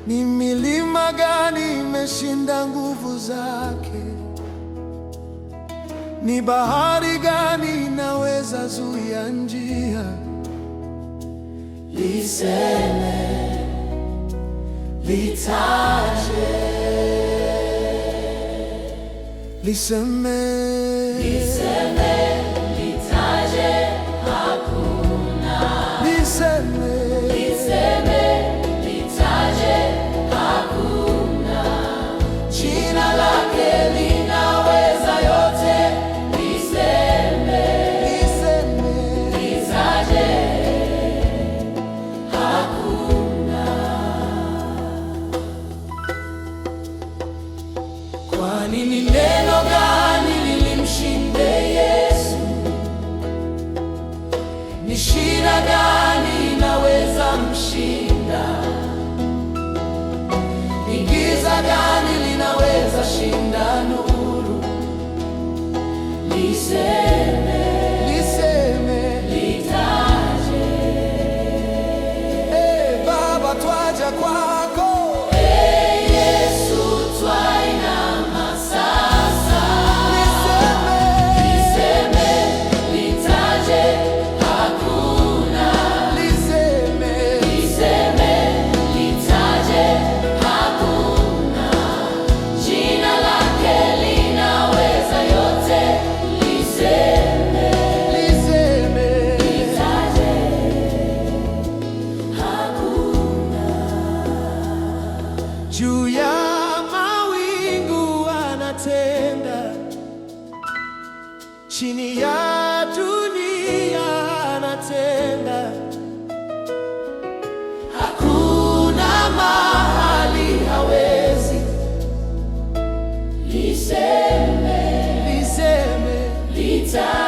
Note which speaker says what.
Speaker 1: Ni milima gani imeshinda nguvu zake? Ni bahari gani inaweza zuia njia? Liseme, litaje. Liseme,
Speaker 2: Liseme, litaje, hakuna.
Speaker 1: liseme,
Speaker 2: Liseme, litaje, hakuna. Jina lake linaweza yote. Liseme,
Speaker 1: liseme,
Speaker 2: litaje, hakuna. Kwani ni neno gani lilimshinde Yesu? Ni shida gani inaweza mshinda? Ni giza gani linaweza shinda nuru? Liseme,
Speaker 1: liseme.
Speaker 2: litaje.
Speaker 1: Baba, twaja kwako.
Speaker 2: Yesu, twainama sasa.
Speaker 1: Liseme,
Speaker 2: Liseme, litaje, hakuna.
Speaker 1: liseme,
Speaker 2: Liseme, litaje, hakuna. Jina lake linaweza yote. Liseme,
Speaker 1: liseme.
Speaker 2: litaje, hakuna.
Speaker 1: Juu ya mawingu anatenda, chini ya dunia anatenda.
Speaker 2: Hakuna mahali hawezi. Liseme,
Speaker 1: Liseme,
Speaker 2: litaje.